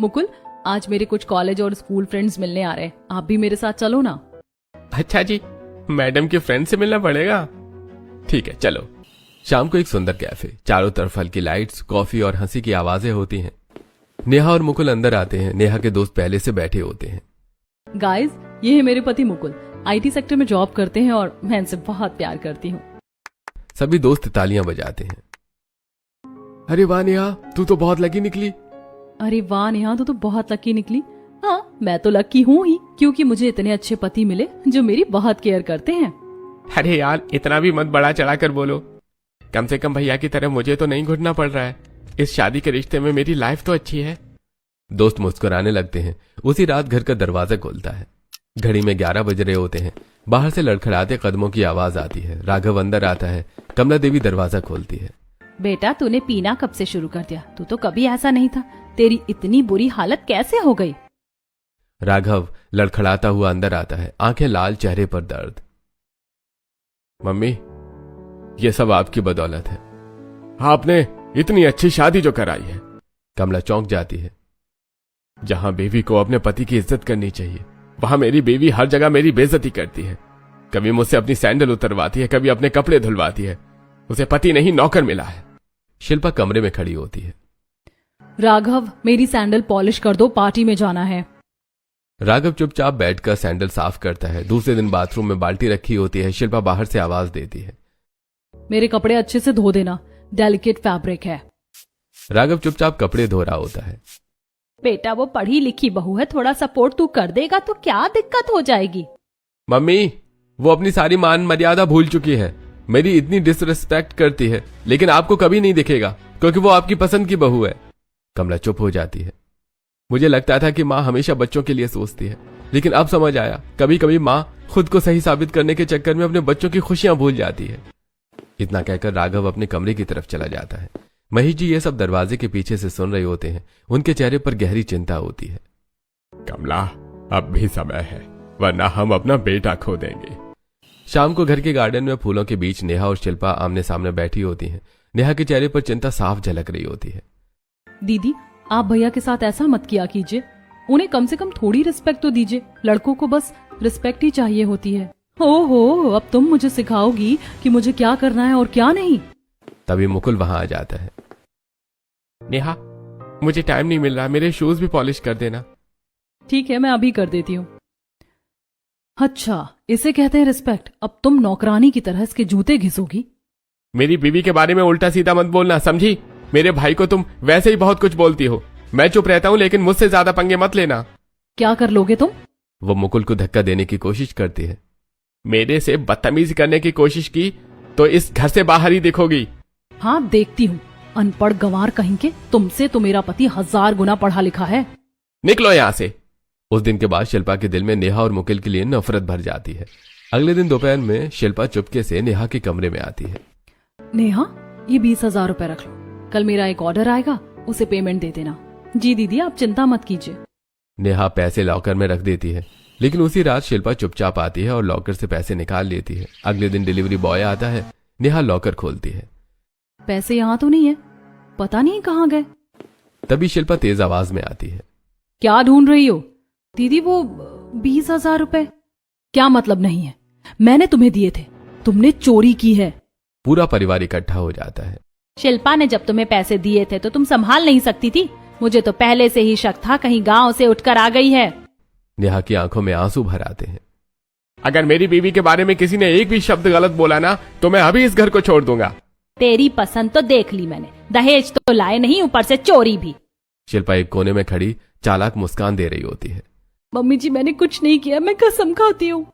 मुकुल, आज मेरे कुछ कॉलेज और स्कूल फ्रेंड्स मिलने आ रहे हैं, आप भी मेरे साथ चलो ना। अच्छा जी, मैडम के फ्रेंड से मिलना पड़ेगा। ठीक है चलो। शाम को एक सुंदर कैफे, चारों तरफ हल्की लाइट्स, कॉफी और हंसी की आवाजें होती हैं। नेहा और मुकुल अंदर आते हैं। नेहा के दोस्त पहले से बैठे होते हैं। गाइस, ये है मेरे पति मुकुल, आईटी सेक्टर में जॉब करते हैं और मैं इनसे बहुत प्यार करती हूँ। सभी दोस्त तालियां बजाते हैं। अरे वाह नेहा, तू तो बहुत लकी निकली। अरे वाह नेहा, तू तो बहुत लकी निकली। हाँ, मैं तो लकी हूँ ही, क्योंकि मुझे इतने अच्छे पति मिले जो मेरी बहुत केयर करते हैं। अरे यार, इतना भी मत बड़ा चढ़ा कर बोलो। कम से कम भैया की तरह मुझे तो नहीं घुटना पड़ रहा है। इस शादी के रिश्ते में मेरी लाइफ तो अच्छी है। दोस्त मुस्कुराने लगते हैं। उसी रात घर का दरवाजा खुलता है। घड़ी में 11 बज रहे होते हैं। बाहर से लड़खड़ाते कदमों की आवाज आती है। राघव अंदर आता है। कमला देवी दरवाजा खोलती है। बेटा, तूने पीना कब से शुरू कर दिया? तू तो कभी ऐसा नहीं था। तेरी इतनी बुरी हालत कैसे हो गई? राघव लड़खड़ाता हुआ अंदर आता है, आंखें लाल, चेहरे पर दर्द। मम्मी, ये सब आपकी बदौलत है। आपने इतनी अच्छी शादी जो कराई है। कमला चौंक जाती है। जहां बीवी को अपने पति की इज्जत करनी चाहिए, वहां मेरी बीवी हर जगह मेरी बेइज्जती करती है। कभी मुझसे अपनी सैंडल उतरवाती है, कभी अपने कपड़े धुलवाती है। उसे पति नहीं नौकर मिला है। शिल्पा कमरे में खड़ी होती है। राघव, मेरी सैंडल पॉलिश कर दो, पार्टी में जाना है। राघव चुपचाप बैठकर सैंडल साफ करता है। दूसरे दिन बाथरूम में बाल्टी रखी होती है। शिल्पा बाहर से आवाज देती है, मेरे कपड़े अच्छे से धो देना, डेलिकेट फैब्रिक है। राघव चुपचाप कपड़े धो रहा होता है। बेटा, वो पढ़ी लिखी बहू है, थोड़ा सपोर्ट तू कर देगा तो क्या दिक्कत हो जाएगी? मम्मी, वो अपनी सारी मान मर्यादा भूल चुकी है। मेरी इतनी डिसरिस्पेक्ट करती है, लेकिन आपको कभी नहीं दिखेगा क्योंकि वो आपकी पसंद की बहू है। कमला चुप हो जाती है। मुझे लगता था कि माँ हमेशा बच्चों के लिए सोचती है, लेकिन अब समझ आया, कभी कभी माँ खुद को सही साबित करने के चक्कर में अपने बच्चों की खुशियां भूल जाती है। इतना कहकर राघव अपने कमरे की तरफ चला जाता है। महेश जी ये सब दरवाजे के पीछे से सुन रहे होते हैं। उनके चेहरे पर गहरी चिंता होती है। कमला, अब भी समय है, वरना हम अपना बेटा खो देंगे। शाम को घर के गार्डन में फूलों के बीच नेहा और शिल्पा आमने सामने बैठी होती हैं। नेहा के चेहरे पर चिंता साफ झलक रही होती है। दीदी, आप भैया के साथ ऐसा मत किया कीजिए। उन्हें कम से कम थोड़ी रिस्पेक्ट तो दीजिए। लड़कों को बस रिस्पेक्ट ही चाहिए होती है। ओहो, अब तुम मुझे सिखाओगी कि मुझे क्या करना है और क्या नहीं। तभी मुकुल वहां आ जाता है। नेहा, मुझे टाइम नहीं मिल रहा, मेरे शूज भी पॉलिश कर देना। ठीक है, मैं अभी कर देती हूँ। अच्छा, इसे कहते हैं रिस्पेक्ट। अब तुम नौकरानी की तरह इसके जूते घिसोगी। मेरी बीवी के बारे में उल्टा सीधा मत बोलना, समझी? मेरे भाई को तुम वैसे ही बहुत कुछ बोलती हो। मैं चुप रहता हूँ, लेकिन मुझसे ज्यादा पंगे मत लेना। क्या कर लोगे तुम? वो मुकुल को धक्का देने की कोशिश करती है। मेरे से बदतमीजी करने की कोशिश की तो इस घर से बाहर ही दिखोगी। हाँ, देखती हूँ। अनपढ़ गंवार कहीं के, तुमसे तो मेरा पति 1000 गुना पढ़ा लिखा है। निकलो यहाँ से। उस दिन के बाद शिल्पा के दिल में नेहा और मुकुल के लिए नफरत भर जाती है। अगले दिन दोपहर में शिल्पा चुपके से नेहा के कमरे में आती है। नेहा, ये 20,000 रुपए रख लो। कल मेरा एक ऑर्डर आएगा, उसे पेमेंट दे देना। जी दीदी, आप चिंता मत कीजिए। नेहा पैसे लॉकर में रख देती है, लेकिन उसी रात शिल्पा चुपचाप आती है और लॉकर से पैसे निकाल लेती है। अगले दिन डिलीवरी बॉय आता है। नेहा लॉकर खोलती है। पैसे यहाँ तो नहीं है, पता नहीं कहाँ गए। तभी शिल्पा तेज आवाज में आती है। क्या ढूंढ रही हो? दीदी, वो 20,000 रुपए। क्या मतलब नहीं है? मैंने तुम्हें दिए थे, तुमने चोरी की है। पूरा परिवार इकट्ठा हो जाता है। शिल्पा ने जब तुम्हें पैसे दिए थे तो तुम संभाल नहीं सकती थी? मुझे तो पहले से ही शक था कहीं गांव से उठकर आ गई है। नेहा की आंखों में आंसू भर आते हैं। अगर मेरी बीवी के बारे में किसी ने एक भी शब्द गलत बोला ना, तो मैं अभी इस घर को छोड़ दूंगा। तेरी पसंद तो देख ली मैंने, दहेज तो लाए नहीं, ऊपर से चोरी भी। शिल्पा एक कोने में खड़ी चालाक मुस्कान दे रही होती है। मम्मी जी, मैंने कुछ नहीं किया, मैं कसम खाती हूँ।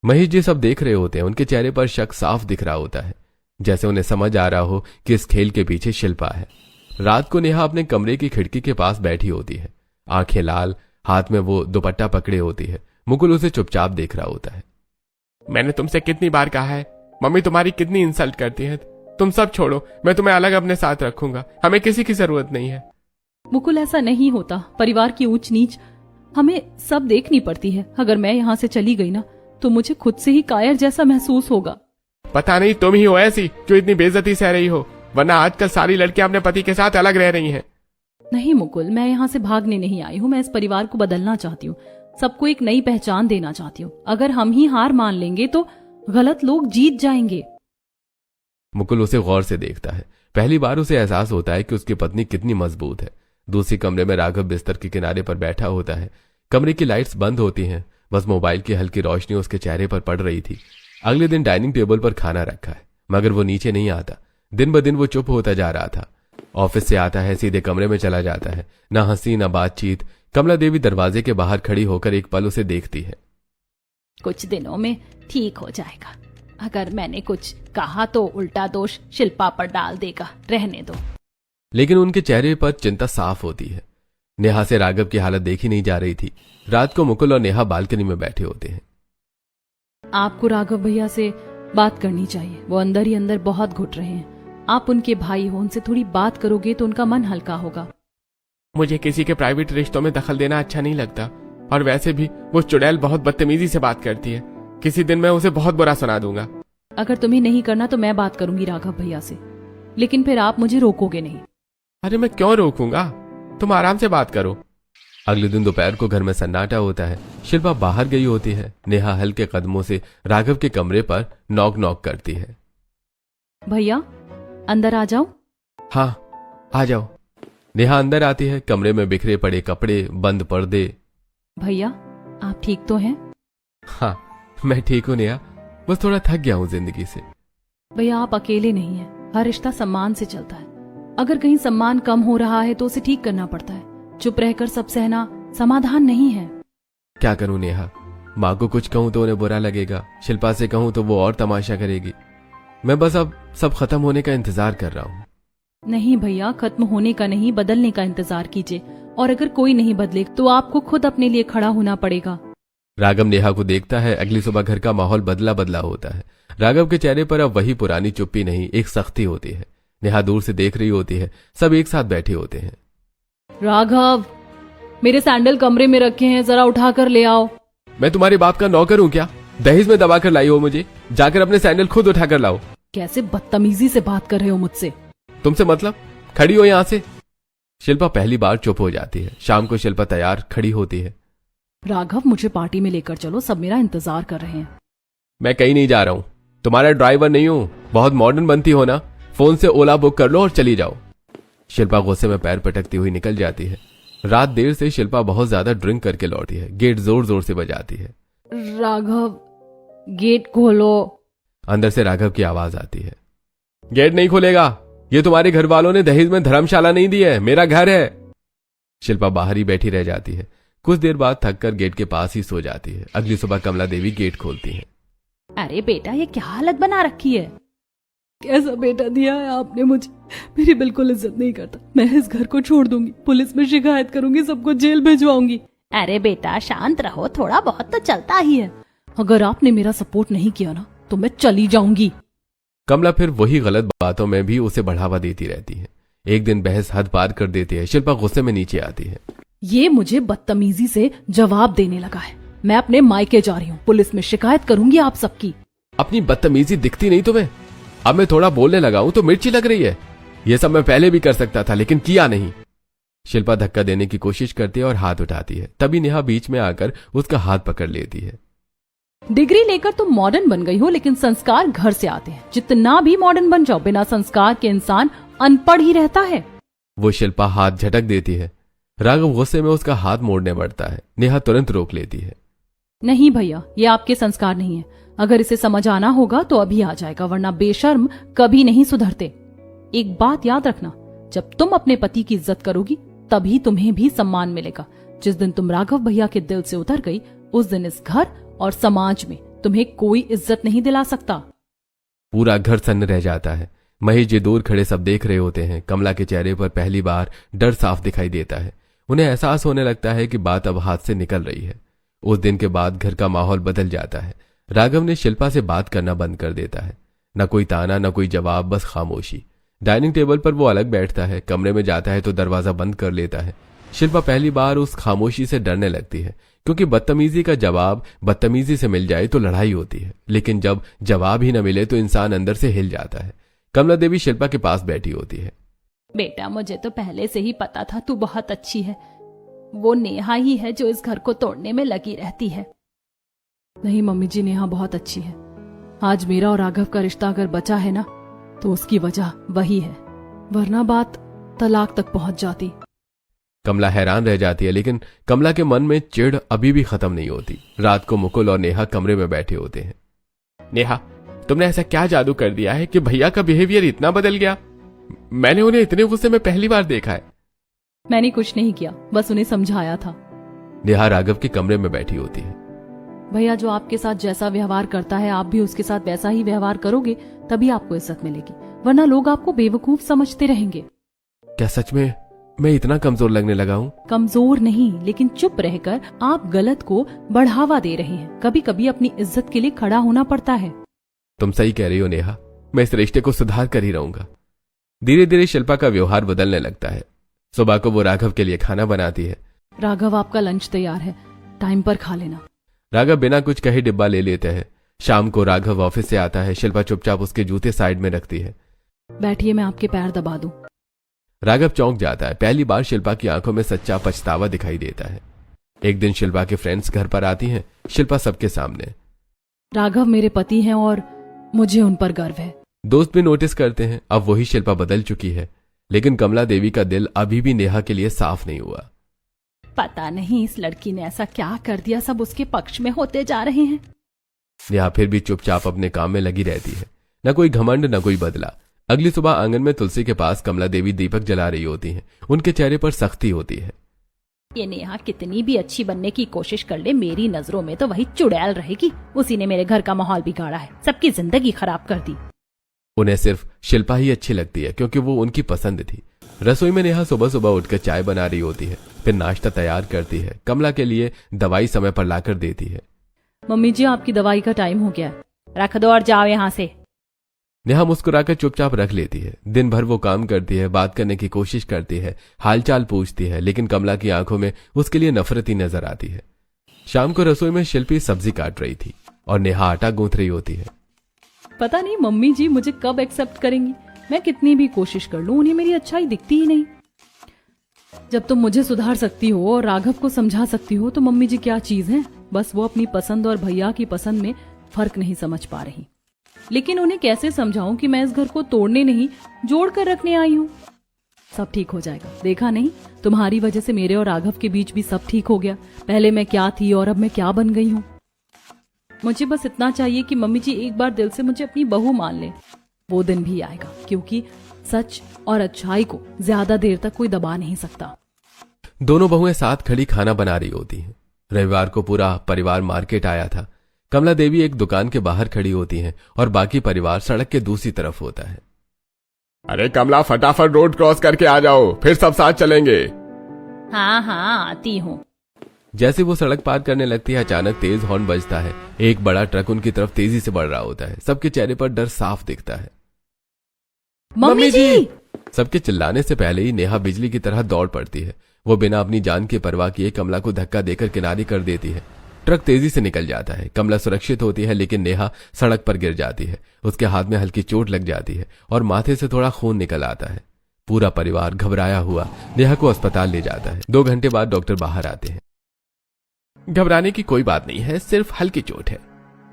महेश जी सब देख रहे होते हैं। उनके चेहरे पर शक साफ दिख रहा होता है, जैसे उन्हें समझ आ रहा हो कि इस खेल के पीछे शिल्पा है। रात को नेहा अपने कमरे की खिड़की के पास बैठी होती है, आंखें लाल, हाथ में वो दुपट्टा पकड़े होती है। मुकुल उसे चुपचाप देख रहा होता है। मैंने तुमसे कितनी बार कहा है, मम्मी तुम्हारी कितनी इंसल्ट करती है। तुम सब छोड़ो, मैं तुम्हें अलग अपने साथ रखूंगा, हमें किसी की जरूरत नहीं है। मुकुल, ऐसा नहीं होता। परिवार की ऊंच नीच हमें सब देखनी पड़ती है। अगर मैं यहाँ से चली गई ना, तो मुझे खुद से ही कायर जैसा महसूस होगा। पता नहीं तुम ही हो ऐसी जो इतनी बेइज्जती सह रही हो, वरना आजकल सारी लड़कियां अपने पति के साथ अलग रह रही हैं। नहीं मुकुल, मैं यहाँ से भागने नहीं आई हूँ। मैं इस परिवार को बदलना चाहती हूँ, सबको एक नई पहचान देना चाहती हूँ। अगर हम ही हार मान लेंगे तो गलत लोग जीत जाएंगे। मुकुल उसे गौर से देखता है। पहली बार उसे एहसास होता है कि उसकी पत्नी कितनी मजबूत है। दूसरी कमरे में राघव बिस्तर के किनारे पर बैठा होता है। कमरे की लाइट्स बंद होती हैं, बस मोबाइल की हल्की रोशनी उसके चेहरे पर पड़ रही थी। अगले दिन डाइनिंग टेबल पर खाना रखा है, मगर वो नीचे नहीं आता। दिन ब दिन वो चुप होता जा रहा था। ऑफिस से आता है, सीधे कमरे में चला जाता है। ना हंसी ना बातचीत। कमला देवी दरवाजे के बाहर खड़ी होकर एक पल उसे देखती है। कुछ दिनों में ठीक हो जाएगा। अगर मैंने कुछ कहा तो उल्टा दोष शिल्पा पर डाल देगा, रहने दो। लेकिन उनके चेहरे पर चिंता साफ होती है। नेहा से राघव की हालत देखी नहीं जा रही थी। रात को मुकुल और नेहा बालकनी में बैठे होते हैं। आपको राघव भैया से बात करनी चाहिए, वो अंदर ही अंदर बहुत घुट रहे हैं। आप उनके भाई हो, उनसे थोड़ी बात करोगे तो उनका मन हल्का होगा। मुझे किसी के प्राइवेट रिश्तों में दखल देना अच्छा नहीं लगता, और वैसे भी वो चुड़ैल बहुत बदतमीजी से बात करती है। किसी दिन मैं उसे बहुत बुरा सुना दूंगा। अगर तुम्हें नहीं करना तो मैं बात करूंगी राघव भैया से, लेकिन फिर आप मुझे रोकोगे नहीं। अरे मैं क्यों रोकूंगा, तुम आराम से बात करो। अगले दिन दोपहर को घर में सन्नाटा होता है। शिल्पा बाहर गई होती है। नेहा हल्के कदमों से राघव के कमरे पर नॉक नॉक करती है। भैया अंदर आ जाओ। हाँ आ जाओ। नेहा अंदर आती है। कमरे में बिखरे पड़े कपड़े, बंद पर्दे। भैया आप ठीक तो हैं? हाँ मैं ठीक हूं नेहा, बस थोड़ा थक गया हूं जिंदगी से। भैया आप अकेले नहीं हैं, हर रिश्ता सम्मान से चलता है। अगर कहीं सम्मान कम हो रहा है तो उसे ठीक करना पड़ता है। चुप रहकर सब सहना समाधान नहीं है। क्या करूं नेहा, माँ को कुछ कहूं तो उन्हें बुरा लगेगा, शिल्पा से कहूं तो वो और तमाशा करेगी। मैं बस अब सब खत्म होने का इंतजार कर रहा हूं। नहीं भैया, खत्म होने का नहीं, बदलने का इंतजार कीजिए। और अगर कोई नहीं बदले तो आपको खुद अपने लिए खड़ा होना पड़ेगा। राघव नेहा को देखता है। अगली सुबह घर का माहौल बदला बदला होता है। राघव के चेहरे पर अब वही पुरानी चुप्पी नहीं, एक सख्ती होती है। नेहा दूर से देख रही होती है। सब एक साथ बैठे होते हैं। राघव, मेरे सैंडल कमरे में रखे हैं, जरा उठा कर ले आओ। मैं तुम्हारे बाप का नौकर हूं क्या? दहेज में दबा कर लाई हो मुझे? जाकर अपने सैंडल खुद उठा कर लाओ। कैसे बदतमीजी से बात कर रहे हो मुझसे? तुमसे मतलब? खड़ी हो यहां से। शिल्पा पहली बार चुप हो जाती है। शाम को शिल्पा तैयार खड़ी होती है। राघव मुझे पार्टी में लेकर चलो, सब मेरा इंतजार कर रहे हैं। मैं कहीं नहीं जा रहा हूं, तुम्हारा ड्राइवर नहीं हूं। बहुत मॉडर्न बनती हो ना, फोन से ओला बुक कर लो और चली जाओ। शिल्पा गुस्से में पैर पटकती हुई निकल जाती है। रात देर से शिल्पा बहुत ज्यादा ड्रिंक करके लौटी है। गेट जोर जोर से बजाती है। राघव गेट खोलो। अंदर से राघव की आवाज आती है। गेट नहीं खोलेगा, ये तुम्हारे घर वालों ने दहेज में धर्मशाला नहीं दी है, मेरा घर है। शिल्पा बाहर ही बैठी रह जाती है। कुछ देर बाद थककर गेट के पास ही सो जाती है। अगली सुबह कमला देवी गेट खोलती है। अरे बेटा, ये क्या हालत बना रखी है? कैसा बेटा दिया है आपने मुझे? मेरी बिल्कुल इज्जत नहीं करता। मैं इस घर को छोड़ दूंगी, पुलिस में शिकायत करूंगी, सबको जेल भिजवाऊंगी। अरे बेटा शांत रहो, थोड़ा बहुत तो चलता ही है। अगर आपने मेरा सपोर्ट नहीं किया ना तो मैं चली जाऊंगी। कमला फिर वही गलत बातों में भी उसे बढ़ावा देती रहती है। एक दिन बहस हद पार कर देती है। शिल्पा गुस्से में नीचे आती है। ये मुझे बदतमीजी से जवाब देने लगा है। मैं अपने मायके जा रही हूँ, पुलिस में शिकायत करूंगी आप सबकी। अपनी बदतमीजी दिखती नहीं तुम्हें? अब मैं थोड़ा बोलने लगा हूं तो मिर्ची लग रही है। ये सब मैं पहले भी कर सकता था, लेकिन किया नहीं। शिल्पा धक्का देने की कोशिश करती है और हाथ उठाती है। तभी नेहा बीच में आकर उसका हाथ पकड़ लेती है। डिग्री लेकर तुम मॉडर्न बन गई हो, लेकिन संस्कार घर से आते हैं। जितना भी मॉडर्न बन जाओ, बिना संस्कार के इंसान अनपढ़ ही रहता है। वो शिल्पा हाथ झटक देती है। राघव गुस्से में उसका हाथ मोड़ने बढ़ता है। नेहा तुरंत रोक लेती है। नहीं भैया, ये आपके संस्कार नहीं है। अगर इसे समझ आना होगा तो अभी आ जाएगा, वरना बेशर्म कभी नहीं सुधरते। एक बात याद रखना, जब तुम अपने पति की इज्जत करोगी तभी तुम्हें भी सम्मान मिलेगा। जिस दिन तुम राघव भैया के दिल से उतर गई, उस दिन इस घर और समाज में तुम्हें कोई इज्जत नहीं दिला सकता। पूरा घर सन्न रह जाता है। महेश जी दूर खड़े सब देख रहे होते हैं। कमला के चेहरे पर पहली बार डर साफ दिखाई देता है। उन्हें एहसास होने लगता है कि बात अब हाथ से निकल रही है। उस दिन के बाद घर का माहौल बदल जाता है। राघव ने शिल्पा से बात करना बंद कर देता है। न कोई ताना, न कोई जवाब, बस खामोशी। डाइनिंग टेबल पर वो अलग बैठता है। कमरे में जाता है तो दरवाजा बंद कर लेता है। शिल्पा पहली बार उस खामोशी से डरने लगती है, क्योंकि बदतमीजी का जवाब बदतमीजी से मिल जाए तो लड़ाई होती है, लेकिन जब जवाब ही न मिले तो इंसान अंदर से हिल जाता है। कमला देवी शिल्पा के पास बैठी होती है। बेटा मुझे तो पहले से ही पता था तू बहुत अच्छी है। वो नेहा ही है जो इस घर को तोड़ने में लगी रहती है। नहीं मम्मी जी, नेहा बहुत अच्छी है। आज मेरा और राघव का रिश्ता अगर बचा है ना तो उसकी वजह वही है, वरना बात तलाक तक पहुंच जाती। कमला हैरान रह जाती है, लेकिन कमला के मन में चिढ़ अभी भी खत्म नहीं होती। रात को मुकुल और नेहा कमरे में बैठे होते हैं। नेहा, तुमने ऐसा क्या जादू कर दिया है कि भैया का बिहेवियर इतना बदल गया? मैंने उन्हें इतने गुस्से में पहली बार देखा है। मैंने कुछ नहीं किया, बस उन्हें समझाया था। नेहा राघव के कमरे में बैठी होती है। भैया जो आपके साथ जैसा व्यवहार करता है आप भी उसके साथ वैसा ही व्यवहार करोगे, तभी आपको इज्जत मिलेगी, वरना लोग आपको बेवकूफ समझते रहेंगे। क्या सच में मैं इतना कमजोर लगने लगा हूँ? कमजोर नहीं, लेकिन चुप रहकर आप गलत को बढ़ावा दे रहे हैं। कभी कभी अपनी इज्जत के लिए खड़ा होना पड़ता है। तुम सही कह रही हो नेहा, मैं इस रिश्ते को सुधार कर ही रहूंगा। धीरे धीरे शिल्पा का व्यवहार बदलने लगता है। सुबह को वो राघव के लिए खाना बनाती है। राघव आपका लंच तैयार है, टाइम पर खा लेना। राघव बिना कुछ कहे डिब्बा ले लेते हैं। शाम को राघव ऑफिस से आता है। शिल्पा चुपचाप उसके जूते साइड में रखती है। बैठिए, मैं आपके पैर दबा दूं। राघव चौंक जाता है। पहली बार शिल्पा की आंखों में सच्चा पछतावा दिखाई देता है। एक दिन शिल्पा के फ्रेंड्स घर पर आती हैं। शिल्पा सबके सामने। राघव मेरे पति हैं और मुझे उन पर गर्व है। दोस्त भी नोटिस करते हैं। अब वही शिल्पा बदल चुकी है, लेकिन कमला देवी का दिल अभी भी नेहा के लिए साफ नहीं हुआ। पता नहीं इस लड़की ने ऐसा क्या कर दिया, सब उसके पक्ष में होते जा रहे हैं। नेहा फिर भी चुपचाप अपने काम में लगी रहती है। न कोई घमंड न कोई बदला। अगली सुबह आंगन में तुलसी के पास कमला देवी दीपक जला रही होती हैं। उनके चेहरे पर सख्ती होती है। ये नेहा कितनी भी अच्छी बनने की कोशिश कर ले, मेरी नजरों में तो वही चुड़ैल रहेगी। उसी ने मेरे घर का माहौल बिगाड़ा है, सबकी जिंदगी खराब कर दी। उन्हें सिर्फ शिल्पा ही अच्छी लगती है क्योंकि वो उनकी पसंद थी। रसोई में नेहा सुबह सुबह उठकर चाय बना रही होती है, फिर नाश्ता तैयार करती है। कमला के लिए दवाई समय पर लाकर देती है। मम्मी जी आपकी दवाई का टाइम हो गया है, रख दो और जाओ यहाँ से। नेहा मुस्कुराकर चुपचाप रख लेती है। दिन भर वो काम करती है, बात करने की कोशिश करती है, हालचाल पूछती है, लेकिन कमला की आंखों में उसके लिए नफरत ही नजर आती है। शाम को रसोई में शिल्पी सब्जी काट रही थी और नेहा आटा गूंथ रही होती है। पता नहीं मम्मी जी मुझे कब एक्सेप्ट करेंगी। मैं कितनी भी कोशिश कर लूं, उन्हें मेरी अच्छाई दिखती ही नहीं। जब तुम मुझे सुधार सकती हो और राघव को समझा सकती हो तो मम्मी जी क्या चीज है। बस वो अपनी पसंद और भैया की पसंद में फर्क नहीं समझ पा रही। लेकिन उन्हें कैसे समझाऊं कि मैं इस घर को तोड़ने नहीं, जोड़ कर रखने आई हूँ। सब ठीक हो जाएगा, देखा नहीं, तुम्हारी वजह से मेरे और राघव के बीच भी सब ठीक हो गया। पहले मैं क्या थी और अब मैं क्या बन गई हूँ। मुझे बस इतना चाहिए कि मम्मी जी एक बार दिल से मुझे अपनी बहू मान ले। वो दिन भी आएगा, क्योंकि सच और अच्छाई को ज्यादा देर तक कोई दबा नहीं सकता। दोनों बहुएं साथ खड़ी खाना बना रही होती हैं। रविवार को पूरा परिवार मार्केट आया था। कमला देवी एक दुकान के बाहर खड़ी होती हैं और बाकी परिवार सड़क के दूसरी तरफ होता है। अरे कमला, फटाफट रोड क्रॉस करके आ जाओ, फिर सब साथ चलेंगे। हाँ हाँ आती हूँ। जैसे वो सड़क पार करने लगती है, अचानक तेज हॉर्न बजता है। एक बड़ा ट्रक उनकी तरफ तेजी से बढ़ रहा होता है। सबके चेहरे पर डर साफ दिखता है। मम्मी जी! सबके चिल्लाने से पहले ही नेहा बिजली की तरह दौड़ पड़ती है। वो बिना अपनी जान की परवाह किए कमला को धक्का देकर किनारे कर देती है। ट्रक तेजी से निकल जाता है। कमला सुरक्षित होती है, लेकिन नेहा सड़क पर गिर जाती है। उसके हाथ में हल्की चोट लग जाती है और माथे से थोड़ा खून निकल आता है। पूरा परिवार घबराया हुआ नेहा को अस्पताल ले जाता है। 2 घंटे बाद डॉक्टर बाहर आते हैं। घबराने की कोई बात नहीं है, सिर्फ हल्की चोट है,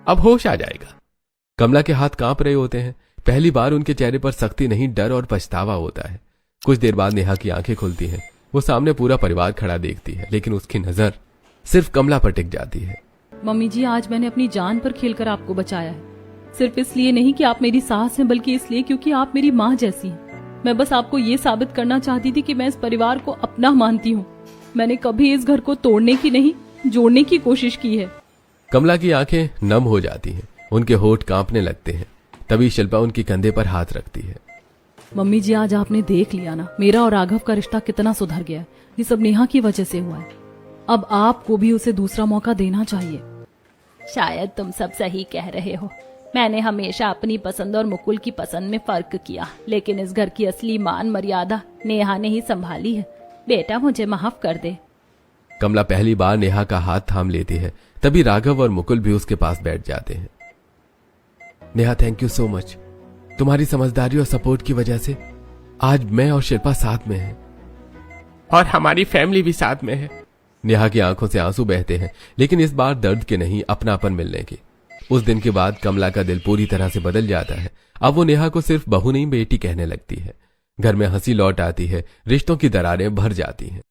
अब होश आ जाएगा। कमला के हाथ कांप रहे होते हैं। पहली बार उनके चेहरे पर सख्ती नहीं, डर और पछतावा होता है। कुछ देर बाद नेहा की आंखें खुलती हैं। वो सामने पूरा परिवार खड़ा देखती है, लेकिन उसकी नजर सिर्फ कमला पर टिक जाती है। मम्मी जी, आज मैंने अपनी जान पर खेलकर आपको बचाया है। सिर्फ इसलिए नहीं कि आप मेरी सास हैं, बल्कि इसलिए क्योंकि आप मेरी माँ जैसी हैं। मैं बस आपको ये साबित करना चाहती थी कि मैं इस परिवार को अपना मानती हूँ। मैंने कभी इस घर को तोड़ने की नहीं, जोड़ने की कोशिश की है। कमला की आंखें नम हो जाती हैं, उनके होठ कांपने लगते हैं। तभी शिल्पा उनके कंधे पर हाथ रखती है। मम्मी जी, आज आपने देख लिया ना, मेरा और राघव का रिश्ता कितना सुधर गया है। ये सब नेहा की वजह से हुआ है। अब आपको भी उसे दूसरा मौका देना चाहिए। शायद तुम सब सही कह रहे हो। मैंने हमेशा अपनी पसंद और मुकुल की पसंद में फर्क किया, लेकिन इस घर की असली मान मर्यादा नेहा ने ही संभाली है। बेटा, मुझे माफ कर दे। कमला पहली बार नेहा का हाथ थाम लेती है। तभी राघव और मुकुल भी उसके पास बैठ जाते हैं। Neha, thank you so much. तुम्हारी समझदारी और सपोर्ट की वजह से आज मैं और शिल्पा साथ में हैं। और हमारी फैमिली भी साथ में है। नेहा की आंखों से आंसू बहते हैं, लेकिन इस बार दर्द के नहीं, अपनापन मिलने की। उस दिन के बाद कमला का दिल पूरी तरह से बदल जाता है। अब वो नेहा को सिर्फ बहू नहीं बेटी कहने लगती है। घर में हंसी लौट आती है, रिश्तों की दरारें भर जाती हैं।